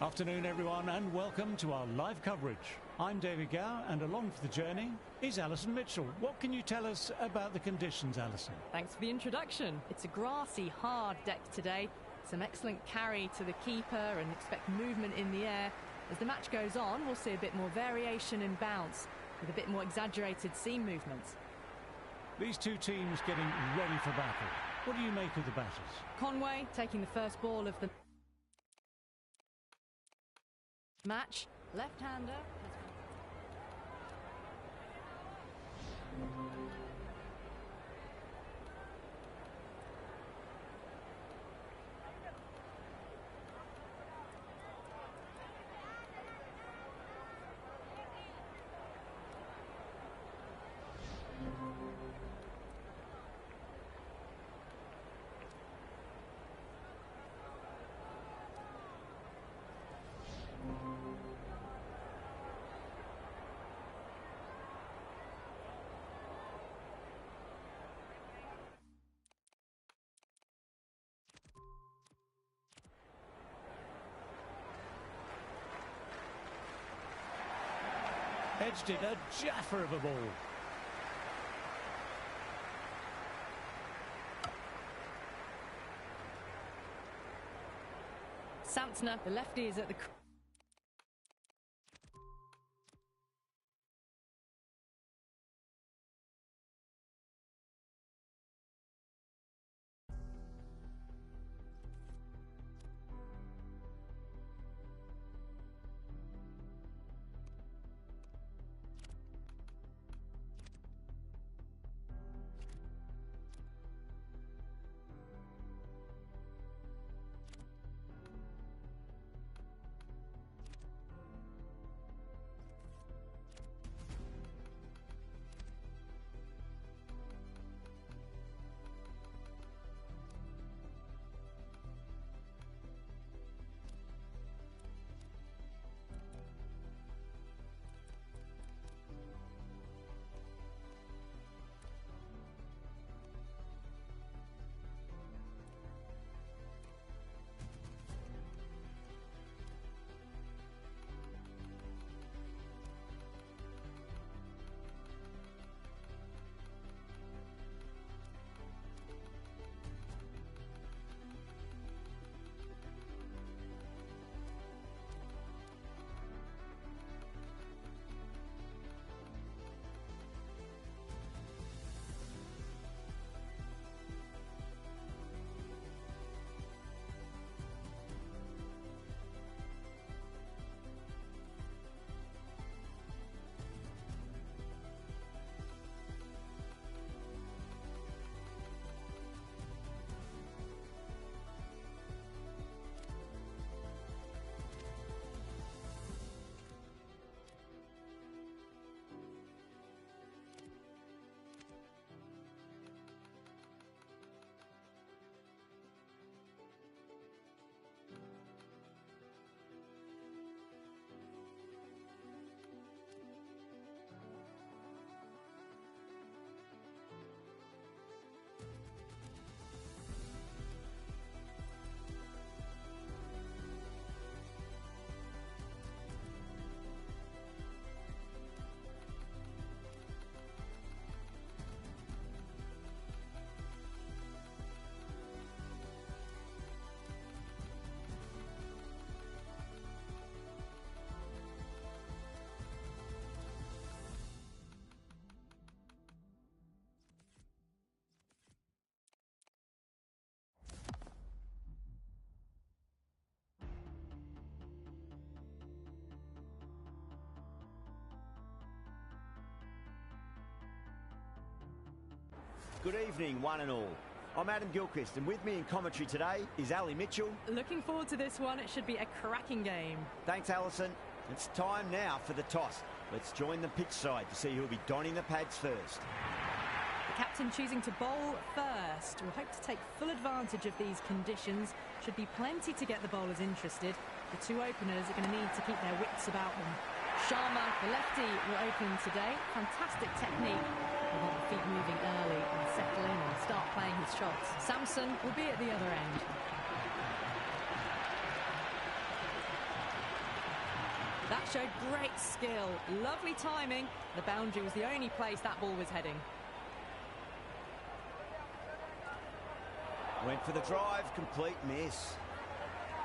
Afternoon everyone and welcome to our live coverage. I'm David Gow and along for the journey is Alison Mitchell. What can you tell us about the conditions, Alison? Thanks for the introduction. It's a grassy, hard deck today. Some excellent carry to the keeper and expect movement in the air. As the match goes on, we'll see a bit more variation in bounce with a bit more exaggerated seam movements. These two teams getting ready for battle. What do you make of the batters? Conway taking the first ball of the match. Left-hander. Edged it, a jaffer of a ball. Santner, the lefty, is at the... Good evening, one and all. I'm Adam Gilchrist, and with me in commentary today is Ali Mitchell. Looking forward to this one. It should be a cracking game. Thanks, Alison. It's time now for the toss. Let's join the pitch side to see who'll be donning the pads first. The captain choosing to bowl first. We'll hope to take full advantage of these conditions. Should be plenty to get the bowlers interested. The two openers are going to need to keep their wits about them. Sharma, the lefty, will open today. Fantastic technique. He'll get the feet moving early and settle in and start playing his shots. Samson will be at the other end. showed great skill, lovely timing. The boundary was the only place that ball was heading. Went for the drive, complete miss.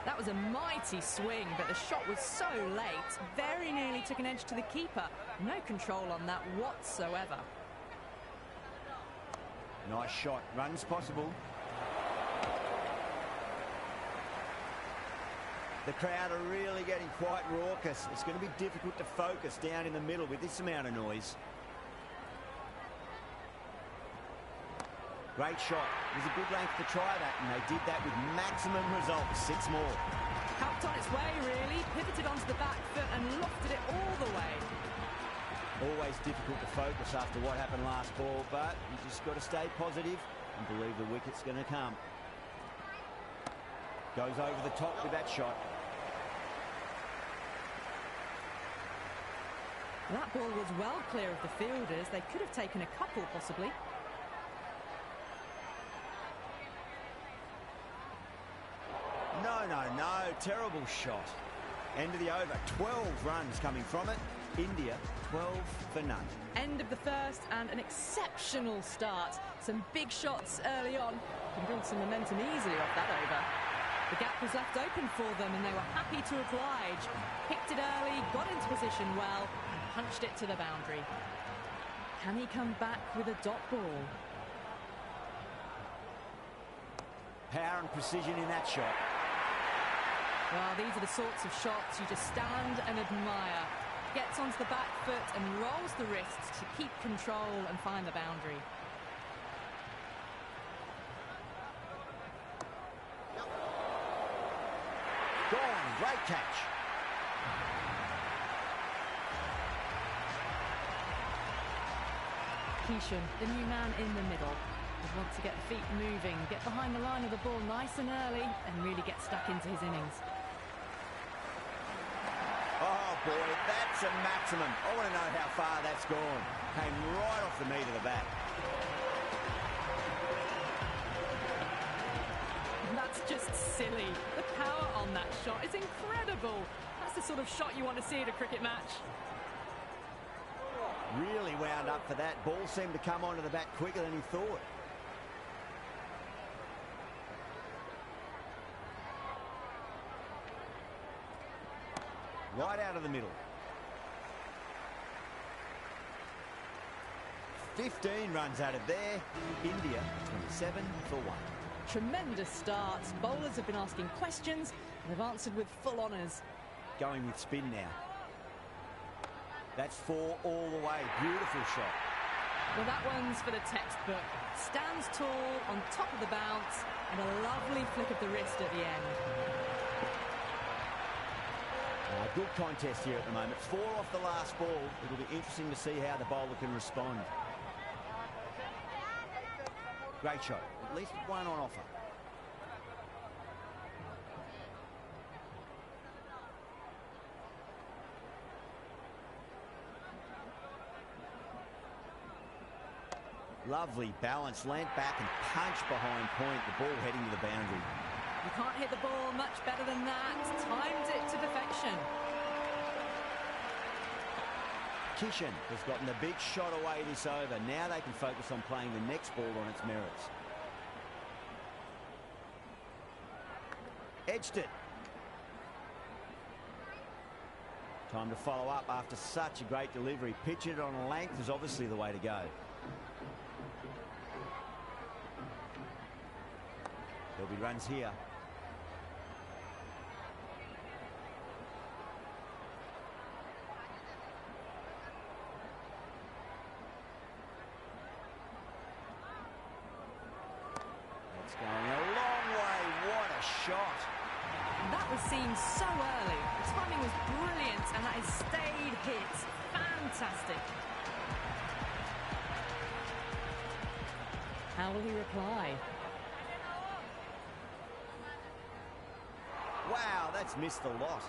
That was a mighty swing, but the shot was so late. Very nearly took an edge to the keeper. No control on that whatsoever. Nice shot. Runs possible. The crowd are really getting quite raucous. It's going to be difficult to focus down in the middle with this amount of noise. Great shot. It was a good length to try that, and they did that with maximum results. 6 more. Helped on its way, really. Pivoted onto the back foot and lofted it all the way. Always difficult to focus after what happened last ball, but you just got to stay positive and believe the wicket's going to come. Goes over the top with that shot. That ball was well clear of the fielders. They could have taken a couple, possibly. No. Terrible shot. End of the over. 12 runs coming from it. India, 12 for none. End of the first and an exceptional start. Some big shots early on. Can build some momentum easily off that over. The gap was left open for them and they were happy to oblige. Picked it early, got into position well, and punched it to the boundary. Can he come back with a dot ball? Power and precision in that shot. Well, these are the sorts of shots you just stand and admire. Gets onto the back foot and rolls the wrists to keep control and find the boundary. Gone, great catch. Kishan, the new man in the middle, would want to get the feet moving, get behind the line of the ball nice and early and really get stuck into his innings. Oh boy, that's a maximum. I want to know how far that's gone. Came right off the meat of the bat. That's just silly. The power on that shot is incredible. That's the sort of shot you want to see at a cricket match. Really wound up for that. Ball seemed to come onto the bat quicker than he thought. Right out of the middle. 15 runs out of there. India 27 for 1. Tremendous start. Bowlers have been asking questions and they've answered with full honours. Going with spin now. That's 4 all the way. Beautiful shot. Well, that one's for the textbook. Stands tall on top of the bounce and a lovely flick of the wrist at the end. Good contest here at the moment. 4 off the last ball. It'll be interesting to see how the bowler can respond. Great shot. At least one on offer. Lovely balance. Leant back and punch behind point. The ball heading to the boundary. You can't hit the ball much better than that. Timed it to perfection. Kishan has gotten the big shot away this over. Now they can focus on playing the next ball on its merits. Edged it. Time to follow up after such a great delivery. Pitch it on a length is obviously the way to go. There'll be runs here. That's going a long way. What a shot. That was seen so early. The timing was brilliant and that has stayed hit. Fantastic. How will he reply? Wow, that's missed a lot.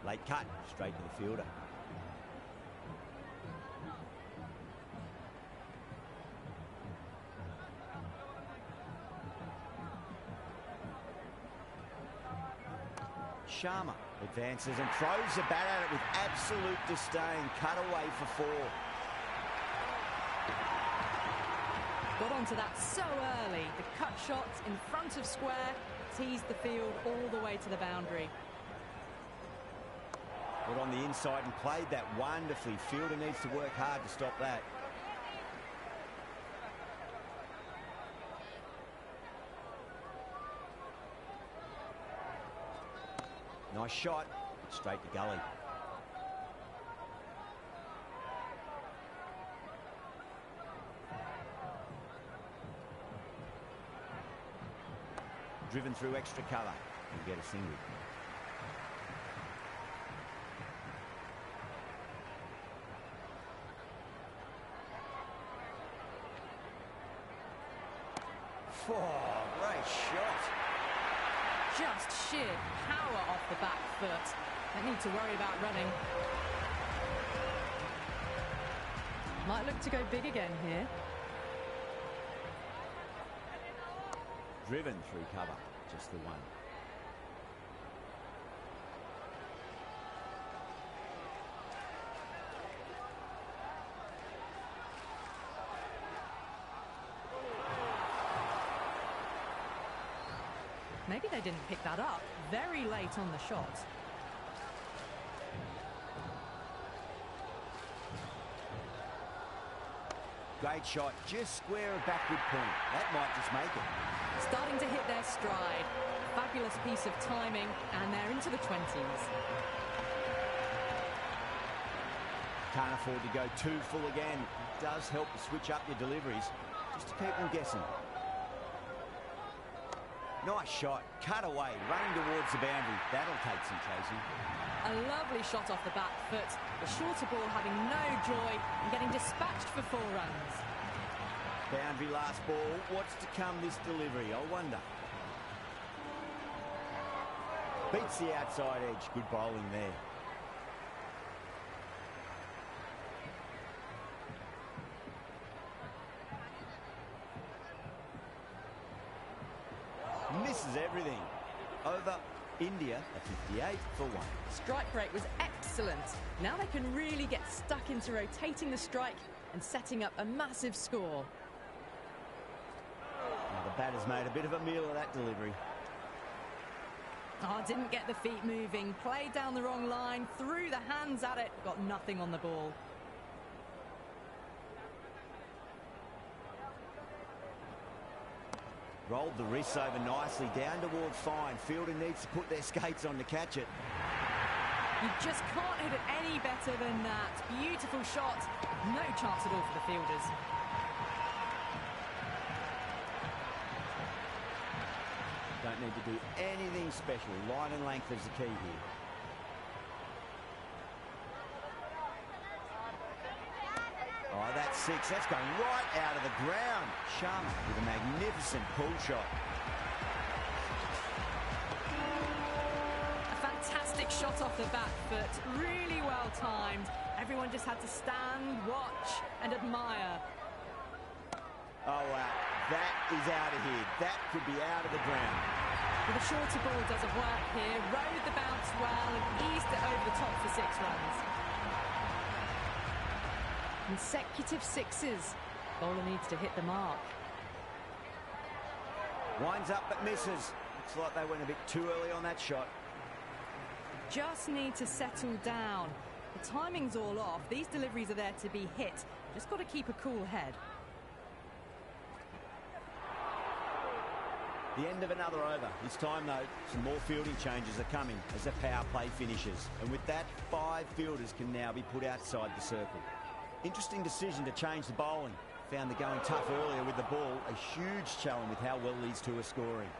Late cut, straight to the fielder. Sharma advances and throws the bat at it with absolute disdain. Cut away for 4. Got onto that so early. The cut shot in front of square teased the field all the way to the boundary. Got on the inside and played that wonderfully. Fielder needs to work hard to stop that. Nice shot, straight to gully. Driven through extra cover and get a single. Oh, great shot. Just sheer power off the back foot. Don't need to worry about running. Might look to go big again here. Driven through cover, just the one. Maybe they didn't pick that up very late on the shot. Great shot, just square of backward point. That might just make it. Starting to hit their stride. Fabulous piece of timing, and they're into the 20s. Can't afford to go too full again. It does help to switch up your deliveries, just to keep them guessing. Nice shot, cut away, running towards the boundary. That'll take some chasing. A lovely shot off the back foot. The shorter ball having no joy and getting dispatched for 4 runs. Boundary last ball. What's to come this delivery, I wonder. Beats the outside edge. Good bowling there. Misses everything. Over India at 58 for 1. Strike rate was excellent. Now they can really get stuck into rotating the strike and setting up a massive score. Now the batter's made a bit of a meal of that delivery. Oh, didn't get the feet moving. Played down the wrong line, threw the hands at it, got nothing on the ball. Rolled the wrists over nicely, down towards fine. Fielder needs to put their skates on to catch it. You just can't hit it any better than that. Beautiful shot. No chance at all for the fielders. Don't need to do anything special. Line and length is the key here. Oh, that's 6. That's going right out of the ground. Sharma with a magnificent pull shot. A fantastic shot off the back foot. Really well timed. Everyone just had to stand, watch and admire. Oh, wow. That is out of here. That could be out of the ground. Well, the shorter ball doesn't work here. Rode the bounce well and eased it over the top for 6 runs. Consecutive 6s. Bowler needs to hit the mark. Winds up but misses. Looks like they went a bit too early on that shot. Just need to settle down. The timing's all off. These deliveries are there to be hit. Just got to keep a cool head. The end of another over. This time, though, some more fielding changes are coming as the power play finishes. And with that, 5 fielders can now be put outside the circle. Interesting decision to change the bowling. Found the going tough earlier with the ball. A huge challenge with how well these two are scoring.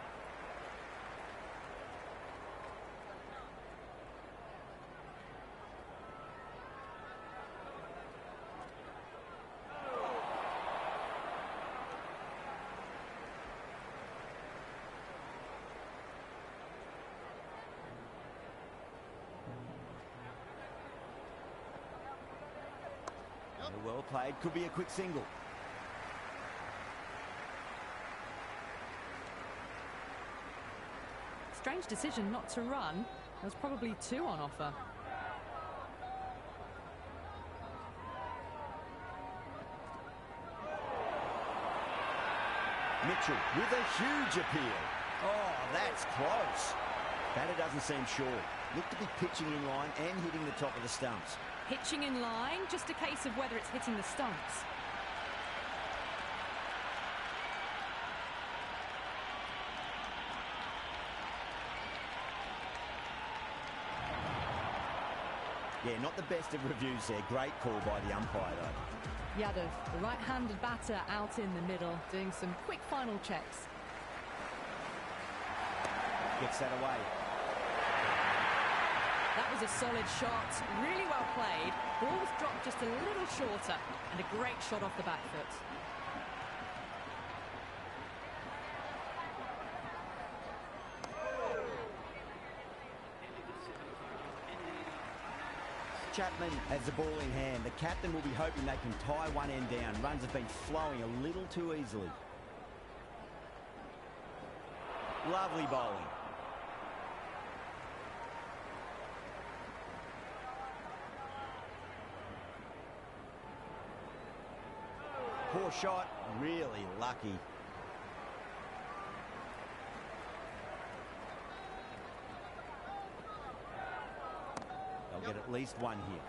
Well played, could be a quick single. Strange decision not to run. There's probably 2 on offer. Mitchell with a huge appeal. Oh, that's close. Batter doesn't seem sure. Looked to be pitching in line and hitting the top of the stumps. Pitching in line, just a case of whether it's hitting the stumps. Yeah, not the best of reviews there. Great call by the umpire, though. Yadav, the right-handed batter, out in the middle, doing some quick final checks. Gets that away. That was a solid shot, really well played. Ball was dropped just a little shorter, and a great shot off the back foot. Chapman has the ball in hand. The captain will be hoping they can tie one end down. Runs have been flowing a little too easily. Lovely bowling. Poor shot, really lucky. They'll get at least one here.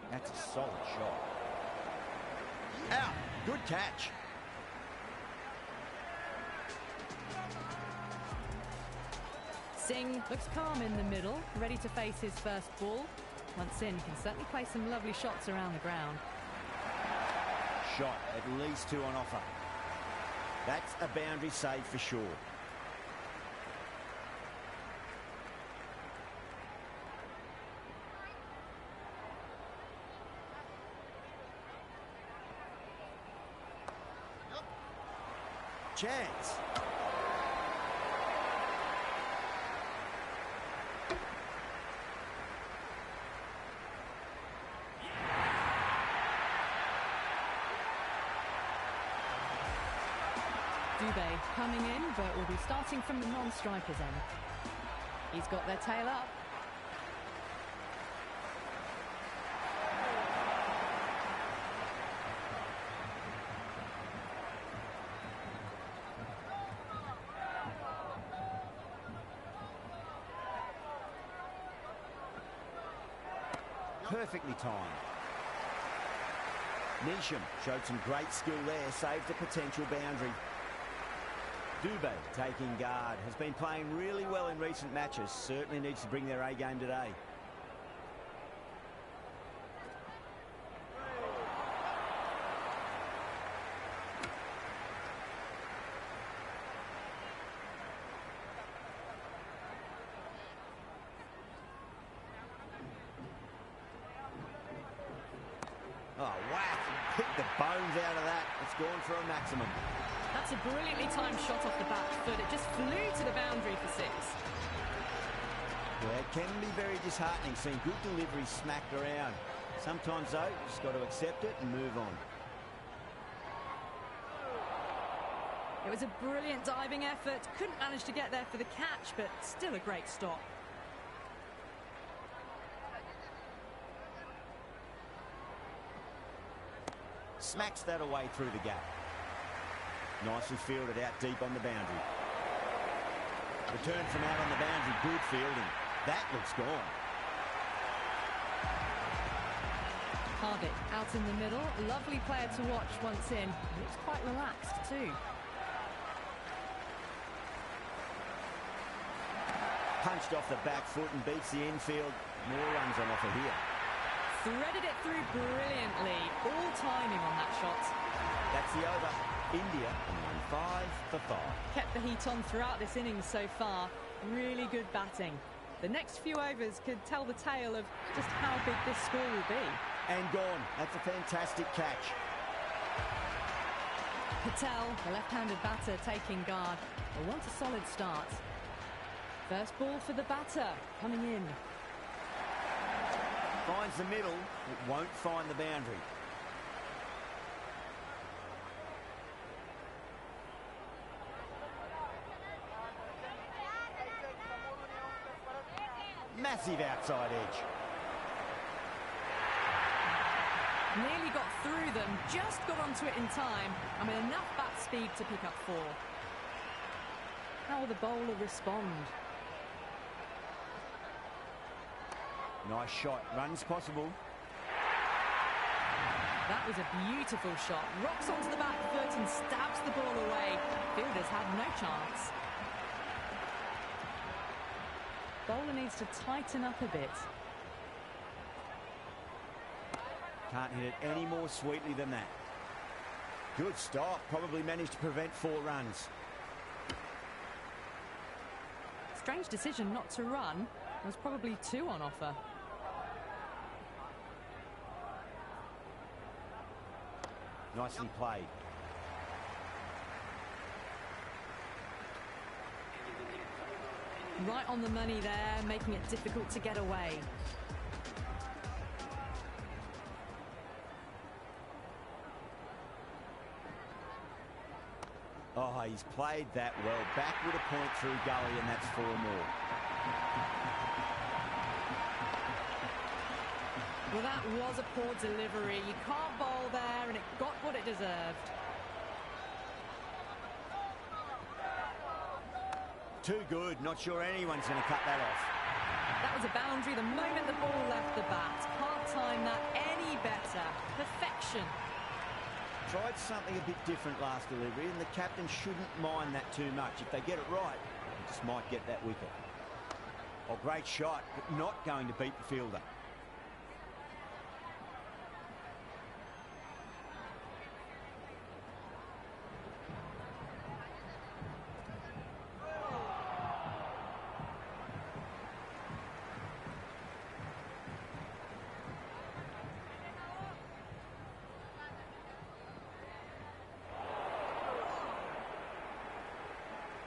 That's a solid shot. Out. Good catch. Singh looks calm in the middle, ready to face his first ball. Once in, can certainly play some lovely shots around the ground. Shot, at least 2 on offer. That's a boundary save for sure. Chance. Dubé coming in, but will be starting from the non-striker's end. He's got their tail up. Perfectly timed. Newzeland showed some great skill there, saved a potential boundary. Dubé taking guard, has been playing really well in recent matches, certainly needs to bring their A game today. Oh, whack! Picked the bones out of that. It's gone for a maximum. That's a brilliantly timed shot off the back foot. It just flew to the boundary for 6. Yeah, it can be very disheartening seeing good deliveries smacked around. Sometimes, though, you just got to accept it and move on. It was a brilliant diving effort. Couldn't manage to get there for the catch, but still a great stop. Smacks that away through the gap. Nicely fielded out deep on the boundary. Return from out on the boundary, good fielding. That looks gone. Harvick out in the middle. Lovely player to watch once in. Looks quite relaxed too. Punched off the back foot and beats the infield. More runs on offer here. Threaded it through brilliantly. All timing on that shot. That's the over. India on 5 for 5. Kept the heat on throughout this innings so far. Really good batting. The next few overs could tell the tale of just how big this score will be. And gone. That's a fantastic catch. Patel, the left-handed batter, taking guard. They want a solid start. First ball for the batter, coming in. Finds the middle, it won't find the boundary. Massive outside edge. Nearly got through them, just got onto it in time, and with enough bat speed to pick up 4. How will the bowler respond? Nice shot, runs possible. That was a beautiful shot. Rocks onto the back foot and stabs the ball away. Fielders had no chance. Bowler needs to tighten up a bit. Can't hit it any more sweetly than that. Good stop. Probably managed to prevent 4 runs. Strange decision not to run. There's probably 2 on offer. Nicely played. Right on the money there, making it difficult to get away. Oh, he's played that well. Back with a point through gully, and that's 4 more. Well, that was a poor delivery. You can't bowl there, and it got what it deserved. Too good. Not sure anyone's going to cut that off. That was a boundary the moment the ball left the bat. Can't time that any better. Perfection. Tried something a bit different last delivery, and the captain shouldn't mind that too much. If they get it right, they just might get that wicket. Oh, great shot, but not going to beat the fielder.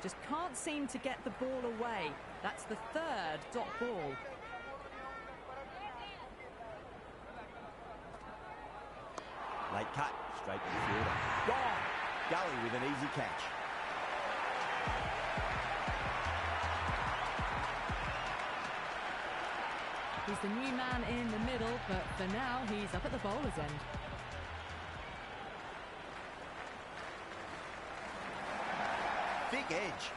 Just can't seem to get the ball away. That's the 3rd dot ball. Late cut, straight to the fielder. Gone! Gully with an easy catch. He's the new man in the middle, but for now, he's up at the bowler's end. Big edge.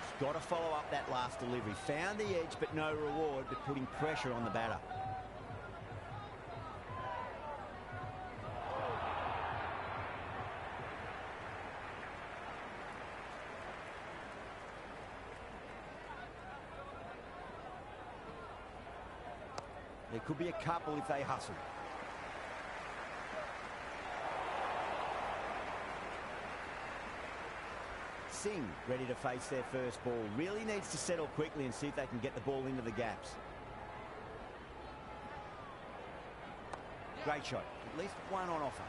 He's got to follow up that last delivery. Found the edge, but no reward, but putting pressure on the batter. There could be a couple if they hustle. Singh ready to face their first ball. Really needs to settle quickly and see if they can get the ball into the gaps. Great shot. At least 1 on offer.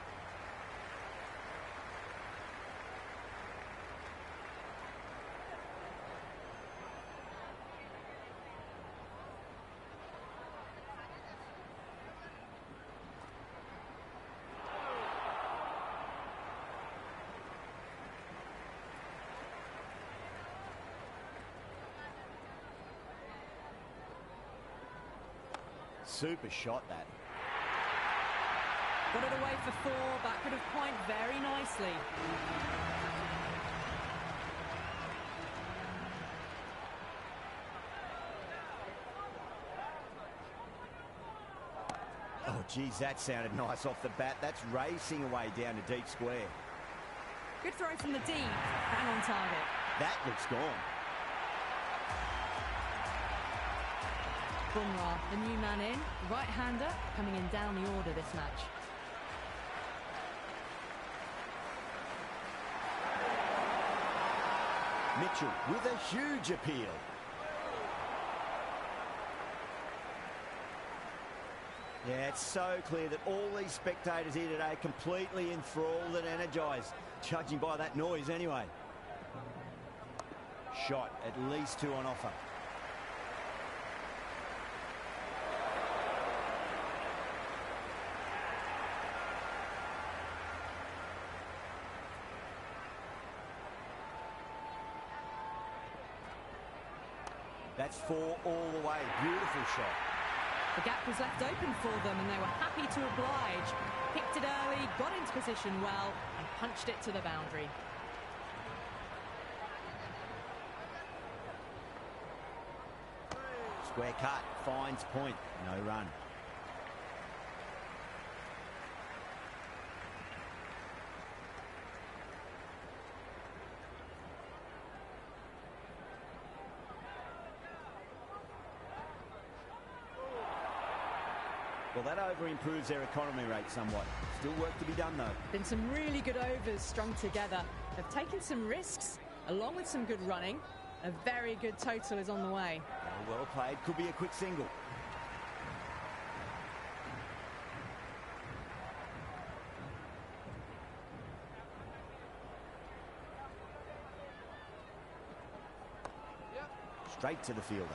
Super shot, that. Got it away for 4, back at a point very nicely. Oh, geez, that sounded nice off the bat. That's racing away down to deep square. Good throw from the deep, bang on target. That looks gone. Bumrah, the new man in, right-hander, coming in down the order this match. Mitchell with a huge appeal. Yeah, it's so clear that all these spectators here today are completely enthralled and energised, judging by that noise anyway. Shot, at least 2 on offer. That's 4 all the way. Beautiful shot. The gap was left open for them and they were happy to oblige. Picked it early, got into position well and punched it to the boundary. Square cut, finds point, no run. Well, that over improves their economy rate somewhat. Still work to be done, though. Been some really good overs strung together. They've taken some risks, along with some good running. A very good total is on the way. Well played. Could be a quick single. Straight to the fielder.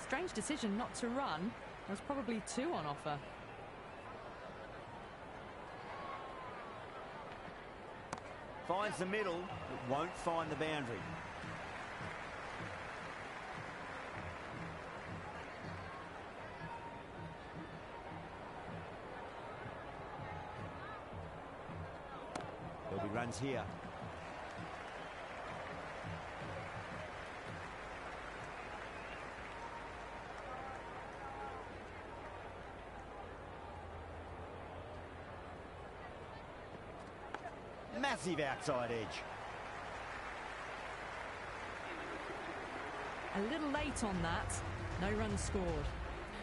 Strange decision not to run. There was probably 2 on offer. Finds the middle, but won't find the boundary. There'll be runs here. Massive outside edge. A little late on that. No runs scored.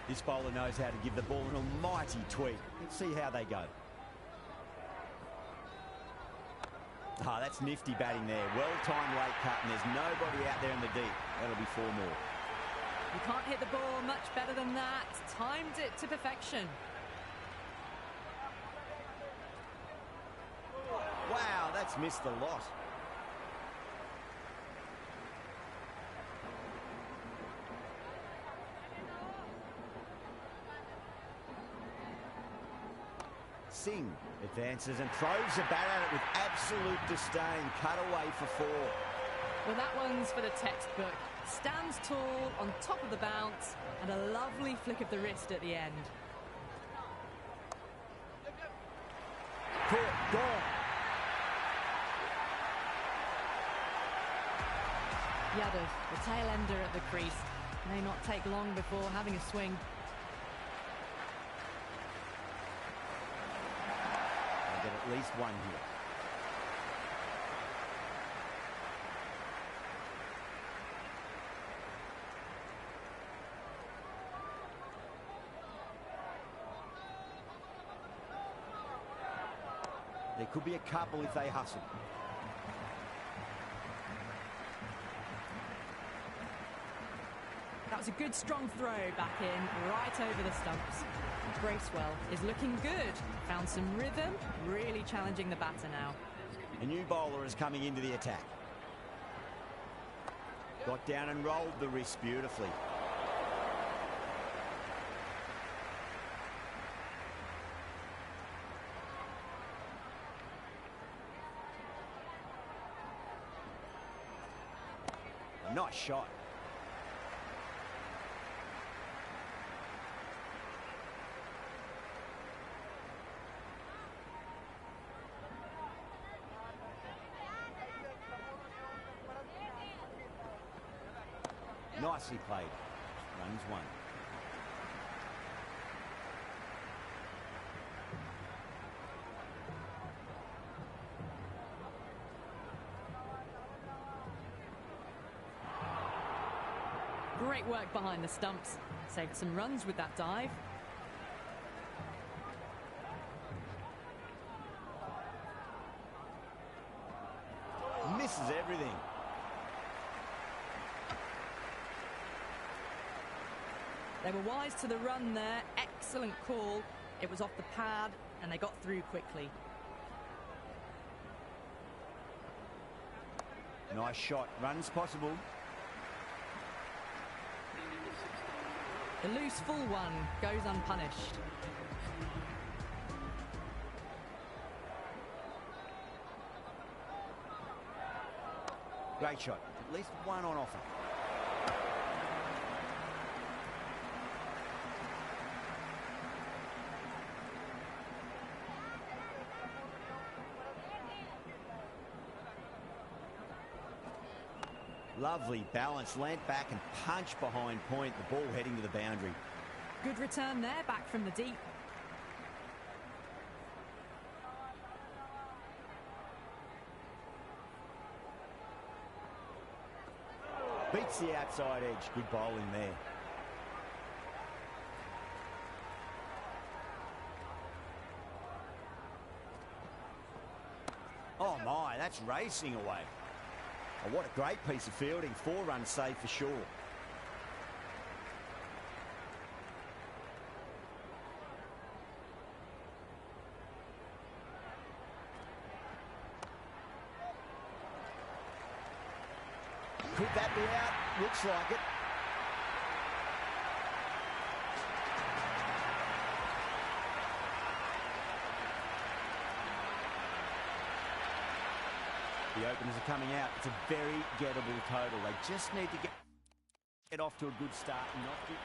This bowler knows how to give the ball an almighty tweak. Let's see how they go. Ah, that's nifty batting there. Well-timed late cut, and there's nobody out there in the deep. That'll be 4 more. You can't hit the ball much better than that. Timed it to perfection. Wow, that's missed the lot. Singh advances and throws the bat at it with absolute disdain. Cut away for 4. Well, that one's for the textbook. Stands tall on top of the bounce and a lovely flick of the wrist at the end. Caught, gone. Yadav, the tail ender at the crease. May not take long before having a swing. They'll get at least 1 here. There could be a couple if they hustle. That was a good strong throw back in, right over the stumps. Bracewell is looking good. Found some rhythm, really challenging the batter now. A new bowler is coming into the attack. Got down and rolled the wrist beautifully. Nice shot. Nicely played. Runs 1. Great work behind the stumps. Saved some runs with that dive. Misses everything. They were wise to the run there. Excellent call. It was off the pad and they got through quickly. Nice shot. Runs possible. The loose full one goes unpunished. Great shot. At least one on offer. Lovely balance, land back and punch behind point, the ball heading to the boundary. Good return there, back from the deep. Beats the outside edge, good bowling there. Oh my, that's racing away. Oh, what a great piece of fielding. 4 runs saved for sure. Could that be out? Looks like it. The openers are coming out. It's a very gettable total. They just need to get off to a good start and not get...